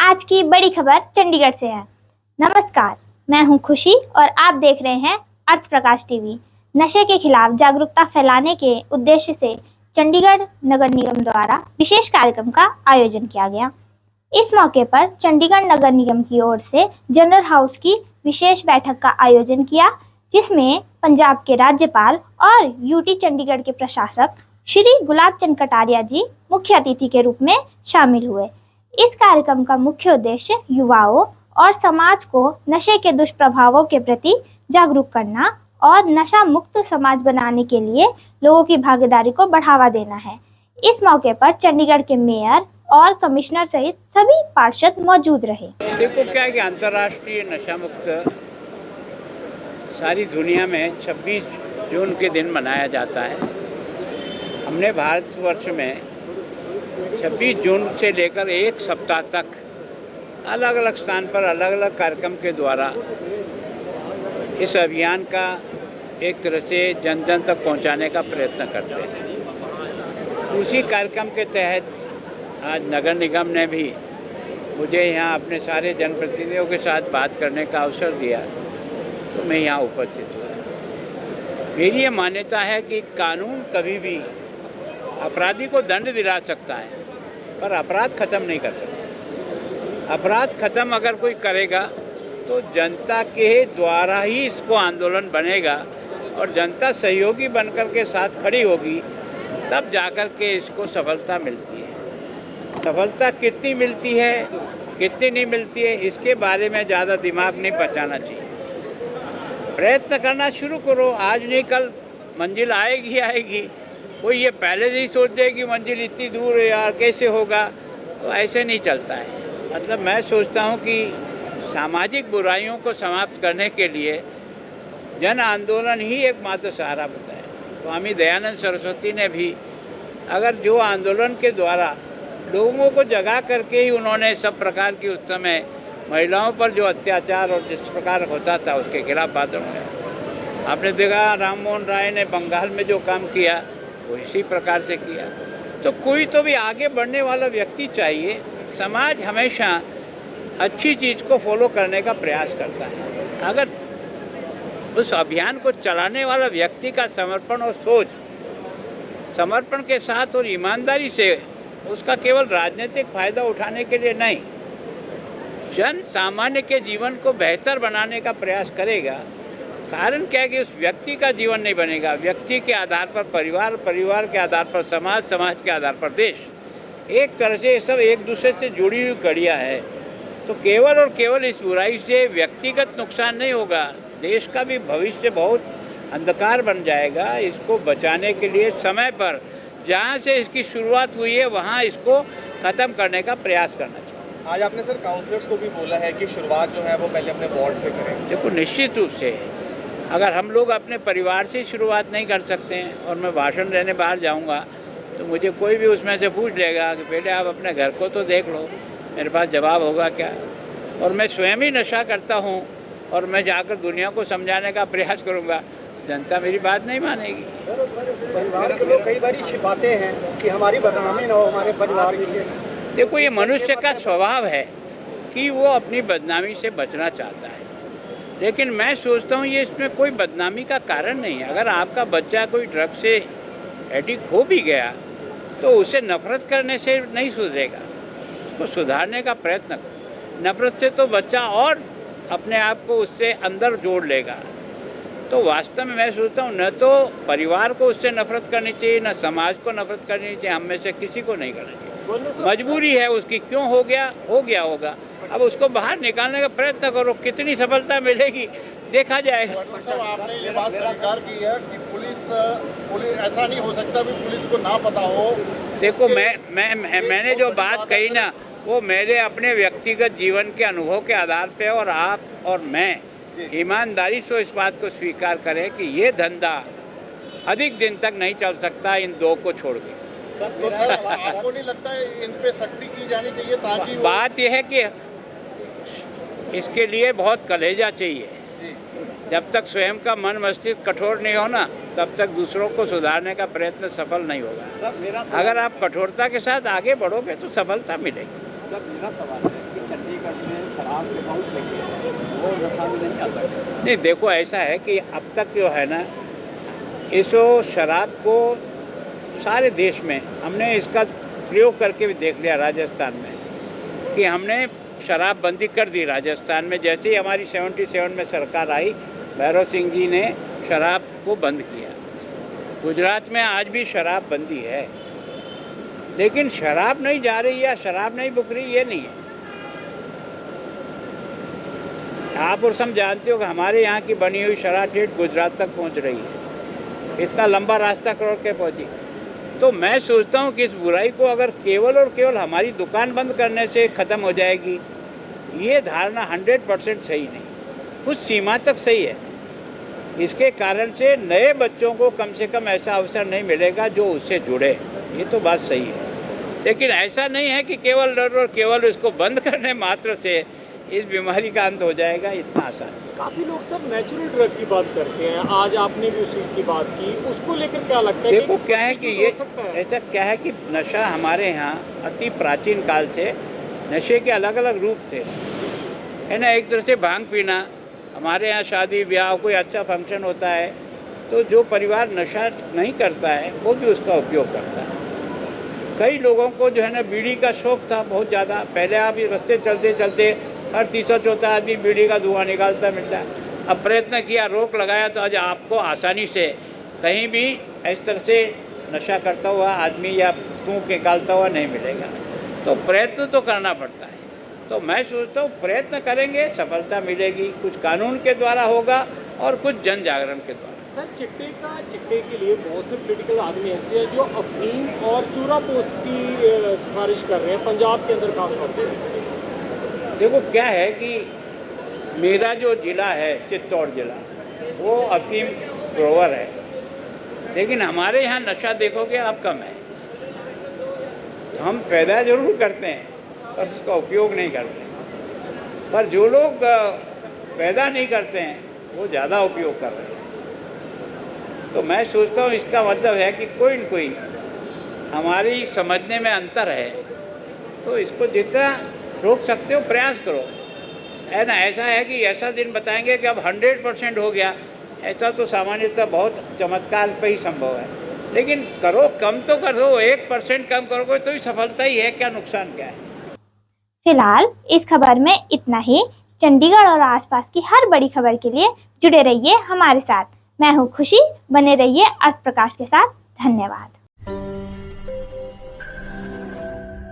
आज की बड़ी खबर चंडीगढ़ से है। नमस्कार, मैं हूं खुशी और आप देख रहे हैं अर्थ प्रकाश टीवी। नशे के खिलाफ जागरूकता फैलाने के उद्देश्य से चंडीगढ़ नगर निगम द्वारा विशेष कार्यक्रम का आयोजन किया गया। इस मौके पर चंडीगढ़ नगर निगम की ओर से जनरल हाउस की विशेष बैठक का आयोजन किया, जिसमें पंजाब के राज्यपाल और यूटी चंडीगढ़ के प्रशासक श्री गुलाब चंद कटारिया जी मुख्य अतिथि के रूप में शामिल हुए। इस कार्यक्रम का मुख्य उद्देश्य युवाओं और समाज को नशे के दुष्प्रभावों के प्रति जागरूक करना और नशा मुक्त समाज बनाने के लिए लोगों की भागीदारी को बढ़ावा देना है। इस मौके पर चंडीगढ़ के मेयर और कमिश्नर सहित सभी पार्षद मौजूद रहे। देखो क्या है कि अंतर्राष्ट्रीय नशा मुक्त सारी दुनिया में 26 जून के दिन मनाया जाता है। हमने भारतवर्ष में 26 जून से लेकर एक सप्ताह तक अलग अलग स्थान पर अलग अलग कार्यक्रम के द्वारा इस अभियान का एक तरह से जन जन तक पहुंचाने का प्रयत्न करते हैं। उसी कार्यक्रम के तहत आज नगर निगम ने भी मुझे यहाँ अपने सारे जनप्रतिनिधियों के साथ बात करने का अवसर दिया, तो मैं यहाँ उपस्थित हुआ। मेरी ये मान्यता है कि कानून कभी भी अपराधी को दंड दिला सकता है, पर अपराध खत्म नहीं कर सकता। अपराध खत्म अगर कोई करेगा तो जनता के द्वारा ही इसको आंदोलन बनेगा और जनता सहयोगी बनकर के साथ खड़ी होगी, तब जाकर के इसको सफलता मिलती है। सफलता कितनी मिलती है, कितनी नहीं मिलती है, इसके बारे में ज़्यादा दिमाग नहीं बचाना चाहिए। प्रयत्न करना शुरू करो, आज नहीं कल मंजिल आएगी आएगी। कोई ये पहले से ही सोच दे कि मंजिल इतनी दूर है यार, कैसे होगा, तो ऐसे नहीं चलता है। मतलब मैं सोचता हूँ कि सामाजिक बुराइयों को समाप्त करने के लिए जन आंदोलन ही एकमात्र सहारा होता है। स्वामी दयानंद सरस्वती ने भी अगर जो आंदोलन के द्वारा लोगों को जगा करके ही उन्होंने सब प्रकार की उस समय महिलाओं पर जो अत्याचार और जिस प्रकार होता था उसके खिलाफ बात उन्होंने। आपने देखा राम मोहन राय ने बंगाल में जो काम किया वो इसी प्रकार से किया। तो कोई तो भी आगे बढ़ने वाला व्यक्ति चाहिए। समाज हमेशा अच्छी चीज़ को फॉलो करने का प्रयास करता है। अगर उस अभियान को चलाने वाला व्यक्ति का समर्पण और सोच, समर्पण के साथ और ईमानदारी से, उसका केवल राजनीतिक फायदा उठाने के लिए नहीं, जन सामान्य के जीवन को बेहतर बनाने का प्रयास करेगा। कारण क्या है कि उस व्यक्ति का जीवन नहीं बनेगा, व्यक्ति के आधार पर परिवार, परिवार के आधार पर समाज, समाज के आधार पर देश। एक तरह से ये सब एक दूसरे से जुड़ी हुई कड़ियाँ है। तो केवल और केवल इस बुराई से व्यक्तिगत नुकसान नहीं होगा, देश का भी भविष्य बहुत अंधकार बन जाएगा। इसको बचाने के लिए समय पर जहाँ से इसकी शुरुआत हुई है वहाँ इसको ख़त्म करने का प्रयास करना चाहिए। आज आपने सर काउंसलर्स को भी बोला है कि शुरुआत जो है वो पहले अपने वार्ड से करें। देखो, निश्चित रूप से अगर हम लोग अपने परिवार से शुरुआत नहीं कर सकते हैं और मैं भाषण देने बाहर जाऊंगा तो मुझे कोई भी उसमें से पूछ लेगा कि पहले आप अपने घर को तो देख लो, मेरे पास जवाब होगा क्या। और मैं स्वयं ही नशा करता हूं और मैं जाकर दुनिया को समझाने का प्रयास करूंगा, जनता मेरी बात नहीं मानेगी। परिवार के लोग कई बार छिपाते हैं कि हमारी बदनामी ना हो हमारे परिवार की। देखो, ये मनुष्य का स्वभाव है कि वो अपनी बदनामी से बचना चाहता है, लेकिन मैं सोचता हूँ ये इसमें कोई बदनामी का कारण नहीं है। अगर आपका बच्चा कोई ड्रग से एडिक्ट हो भी गया तो उसे नफरत करने से नहीं सुधरेगा, उसको सुधारने का प्रयत्न करो। नफरत से तो बच्चा और अपने आप को उससे अंदर जोड़ लेगा। तो वास्तव में मैं सोचता हूँ न तो परिवार को उससे नफरत करनी चाहिए, न समाज को नफरत करनी चाहिए, हम में से किसी को नहीं करना चाहिए। मजबूरी है उसकी, क्यों हो गया होगा। अब उसको बाहर निकालने का प्रयत्न करो, कितनी सफलता मिलेगी देखा जाएगा। तो आपने ये बात स्वीकार की है कि पुलिस ऐसा नहीं हो सकता भी पुलिस को ना पता हो। देखो, मैंने जो बात कही ना, वो मेरे अपने व्यक्तिगत जीवन के अनुभव के आधार पे, और आप और मैं ईमानदारी से इस बात को स्वीकार करें कि ये धंधा अधिक दिन तक नहीं चल सकता इन दो को छोड़ के। तो सर, आपको नहीं लगता है इन पे सख्ती की जानी चाहिए ताकि बात यह है कि इसके लिए बहुत कलेजा चाहिए। जब तक स्वयं का मन मस्तिष्क कठोर नहीं हो ना, तब तक दूसरों को सुधारने का प्रयत्न सफल नहीं होगा। अगर आप कठोरता के साथ आगे बढ़ोगे तो सफलता मिलेगी। सर मेरा सवाल है कि चंडीगढ़ में शराब के बहुत लगी है, वो नशा में नहीं आता है? नहीं, देखो ऐसा है कि अब तक जो है ना, इस शराब को सारे देश में हमने इसका प्रयोग करके भी देख लिया। राजस्थान में कि हमने शराब बंदी कर दी राजस्थान में, जैसे ही हमारी 77 में सरकार आई, भैरव सिंह जी ने शराब को बंद किया। गुजरात में आज भी शराब बंदी है, लेकिन शराब नहीं जा रही या शराब नहीं बिक रही, ये नहीं है। आप और सब जानते हो कि हमारे यहाँ की बनी हुई शराब ठेठ गुजरात तक पहुँच रही है, इतना लंबा रास्ता करोड़ के पहुँची। तो मैं सोचता हूँ कि इस बुराई को अगर केवल और केवल हमारी दुकान बंद करने से ख़त्म हो जाएगी, ये धारणा 100% सही नहीं, कुछ सीमा तक सही है। इसके कारण से नए बच्चों को कम से कम ऐसा अवसर नहीं मिलेगा जो उससे जुड़े, ये तो बात सही है। लेकिन ऐसा नहीं है कि केवल डर और केवल इसको बंद करने मात्र से इस बीमारी का अंत हो जाएगा, इतना आसान। काफ़ी लोग सब नेचुरल ड्रग की बात करते हैं, आज आपने भी उस चीज़ की बात की, उसको लेकर क्या लगता है? देखो क्या है कि ये ऐसा क्या है कि नशा हमारे यहाँ अति प्राचीन काल से नशे के अलग अलग रूप थे, है ना। एक तरह से भांग पीना, हमारे यहाँ शादी ब्याह कोई अच्छा फंक्शन होता है तो जो परिवार नशा नहीं करता है वो भी उसका उपयोग करता है। कई लोगों को जो है ना बीड़ी का शौक था बहुत ज़्यादा। पहले आप ये रास्ते चलते चलते हर तीसरा चौथा आदमी बीड़ी का धुआं निकालता मिलता है। अब प्रयत्न किया, रोक लगाया, तो आज आपको आसानी से कहीं भी इस तरह से नशा करता हुआ आदमी या फूंक निकालता हुआ नहीं मिलेगा। तो प्रयत्न तो करना पड़ता है। तो मैं सोचता हूँ प्रयत्न करेंगे, सफलता मिलेगी। कुछ कानून के द्वारा होगा और कुछ जन जागरण के द्वारा। सर चिट्टे के लिए बहुत से पॉलिटिकल आदमी ऐसे हैं जो अफीम और चूरा पोस्ट की सिफारिश कर रहे हैं, पंजाब के अंदर खासतौर पर। देखो क्या है कि मेरा जो ज़िला है चित्तौड़ जिला, वो अफीम ग्रोवर है, लेकिन हमारे यहाँ नशा देखोगे आप कम है। हम पैदा जरूर करते हैं पर उसका उपयोग नहीं करते, पर जो लोग पैदा नहीं करते हैं वो ज़्यादा उपयोग कर रहे हैं। तो मैं सोचता हूँ इसका मतलब है कि कोई न कोई हमारी समझने में अंतर है, तो इसको जितना रोक सकते हो प्रयास करो, है ना। ऐसा है कि ऐसा दिन बताएंगे कि अब 100% हो गया, ऐसा तो सामान्यतः बहुत चमत्कार पे ही संभव है। लेकिन करो, कम तो करो, 1% कम करोगे तो ही सफलता ही है, क्या नुकसान क्या है। फिलहाल इस खबर में इतना ही। चंडीगढ़ और आसपास की हर बड़ी खबर के लिए जुड़े रहिए हमारे साथ। मैं हूँ खुशी, बने रहिए अर्थ प्रकाश के साथ। धन्यवाद।